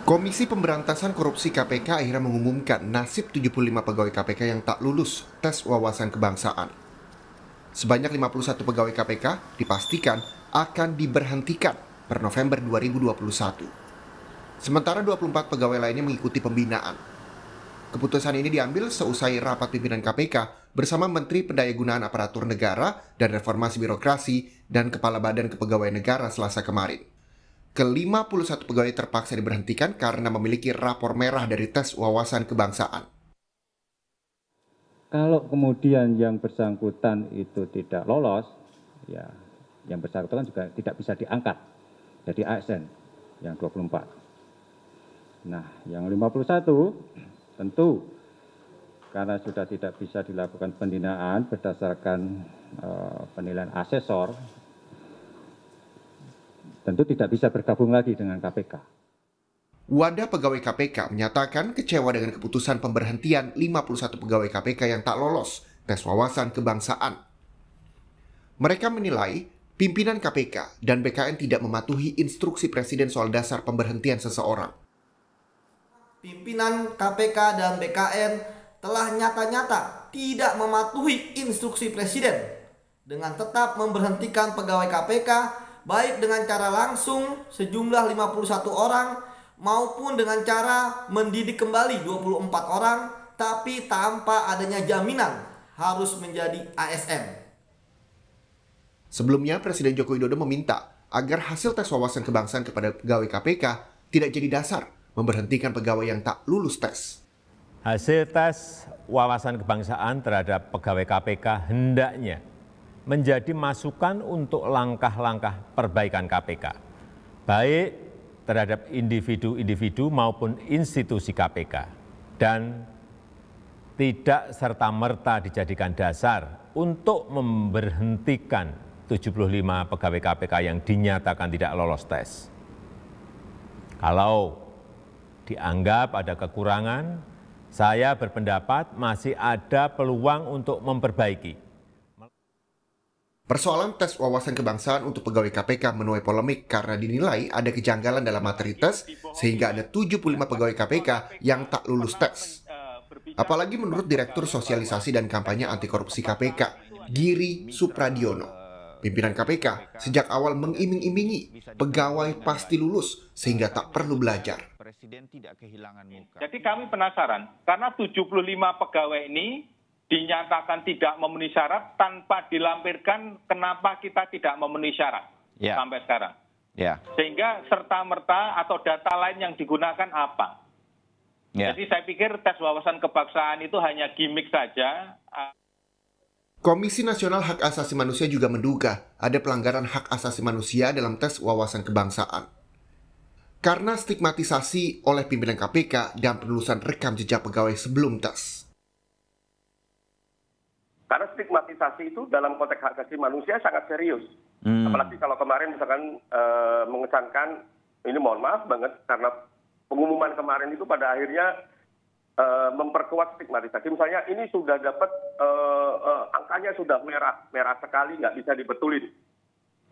Komisi Pemberantasan Korupsi KPK akhirnya mengumumkan nasib 75 pegawai KPK yang tak lulus tes wawasan kebangsaan. Sebanyak 51 pegawai KPK dipastikan akan diberhentikan per November 2021. Sementara 24 pegawai lainnya mengikuti pembinaan. Keputusan ini diambil seusai rapat pimpinan KPK bersama Menteri Pendayagunaan Aparatur Negara dan Reformasi Birokrasi dan Kepala Badan Kepegawaian Negara Selasa kemarin. Ke-51 pegawai terpaksa diberhentikan karena memiliki rapor merah dari tes wawasan kebangsaan. Kalau kemudian yang bersangkutan itu tidak lolos, ya yang bersangkutan juga tidak bisa diangkat jadi ASN yang 24. Nah, yang 51 tentu karena sudah tidak bisa dilakukan pembinaan berdasarkan penilaian asesor, tentu tidak bisa bergabung lagi dengan KPK. Wadah Pegawai KPK menyatakan kecewa dengan keputusan pemberhentian 51 pegawai KPK yang tak lolos tes wawasan kebangsaan. Mereka menilai pimpinan KPK dan BKN tidak mematuhi instruksi Presiden soal dasar pemberhentian seseorang. Pimpinan KPK dan BKN telah nyata-nyata tidak mematuhi instruksi Presiden dengan tetap memberhentikan pegawai KPK baik dengan cara langsung sejumlah 51 orang maupun dengan cara mendidik kembali 24 orang tapi tanpa adanya jaminan harus menjadi ASN. Sebelumnya, Presiden Joko Widodo meminta agar hasil tes wawasan kebangsaan kepada pegawai KPK tidak jadi dasar memberhentikan pegawai yang tak lulus tes. Hasil tes wawasan kebangsaan terhadap pegawai KPK hendaknya menjadi masukan untuk langkah-langkah perbaikan KPK, baik terhadap individu-individu maupun institusi KPK, dan tidak serta-merta dijadikan dasar untuk memberhentikan 75 pegawai KPK yang dinyatakan tidak lolos tes. Kalau dianggap ada kekurangan, saya berpendapat masih ada peluang untuk memperbaiki. Persoalan tes wawasan kebangsaan untuk pegawai KPK menuai polemik karena dinilai ada kejanggalan dalam materi tes sehingga ada 75 pegawai KPK yang tak lulus tes. Apalagi menurut Direktur Sosialisasi dan Kampanye Anti Korupsi KPK, Giri Supradiono, pimpinan KPK sejak awal mengiming-imingi pegawai pasti lulus sehingga tak perlu belajar. Jadi kami penasaran, karena 75 pegawai ini dinyatakan tidak memenuhi syarat tanpa dilampirkan kenapa kita tidak memenuhi syarat sampai sekarang. Sehingga serta-merta atau data lain yang digunakan apa? Jadi saya pikir tes wawasan kebangsaan itu hanya gimmick saja. Komisi Nasional Hak Asasi Manusia juga menduga ada pelanggaran hak asasi manusia dalam tes wawasan kebangsaan. Karena stigmatisasi oleh pimpinan KPK dan penelusuran rekam jejak pegawai sebelum tes. Karena stigmatisasi itu dalam konteks hak asasi manusia sangat serius. Apalagi kalau kemarin misalkan mengesankan, ini mohon maaf banget, karena pengumuman kemarin itu pada akhirnya memperkuat stigmatisasi. Misalnya ini sudah dapat, angkanya sudah merah sekali, nggak bisa dibetulin.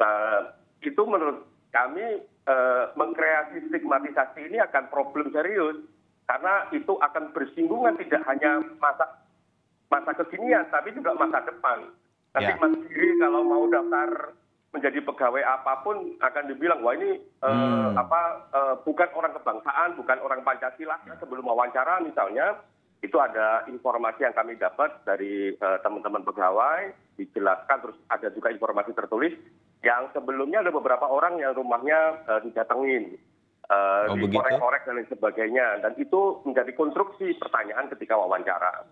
Nah, itu menurut kami mengkreasi stigmatisasi ini akan problem serius. Karena itu akan bersinggungan tidak hanya masa kekinian, tapi juga masa depan. Nanti Mas Giri kalau mau daftar menjadi pegawai apapun akan dibilang, wah ini bukan orang kebangsaan, bukan orang Pancasila. Sebelum wawancara misalnya, itu ada informasi yang kami dapat dari teman-teman pegawai, dijelaskan, terus ada juga informasi tertulis, yang sebelumnya ada beberapa orang yang rumahnya didatengin, dikorek-korek dan lain sebagainya. Dan itu menjadi konstruksi pertanyaan ketika wawancara.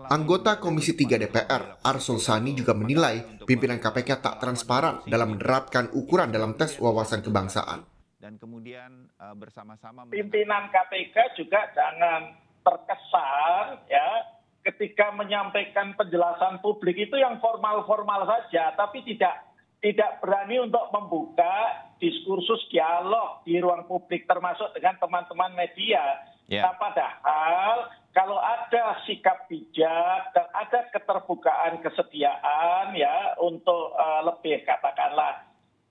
Anggota Komisi 3 DPR, Arsul Sani juga menilai pimpinan KPK tak transparan dalam menerapkan ukuran dalam tes wawasan kebangsaan. Dan kemudian bersama-sama pimpinan KPK juga jangan terkesan ya ketika menyampaikan penjelasan publik itu yang formal-formal saja, tapi tidak berani untuk membuka diskursus dialog di ruang publik termasuk dengan teman-teman media. Nah, padahal kalau ada sikap bijak dan ada keterbukaan, kesediaan ya untuk lebih katakanlah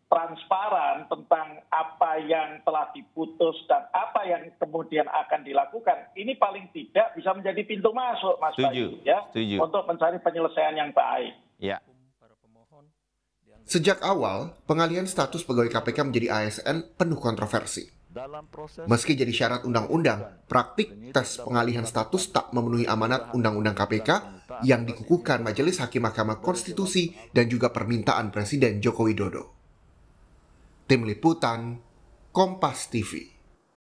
transparan tentang apa yang telah diputus dan apa yang kemudian akan dilakukan, ini paling tidak bisa menjadi pintu masuk, Mas Bayu, ya, untuk mencari penyelesaian yang baik. Ya. Sejak awal, pengalihan status pegawai KPK menjadi ASN penuh kontroversi. Meski jadi syarat undang-undang, praktik tes pengalihan status tak memenuhi amanat Undang-Undang KPK yang dikukuhkan Majelis Hakim Mahkamah Konstitusi dan juga permintaan Presiden Joko Widodo. Tim Liputan, Kompas TV.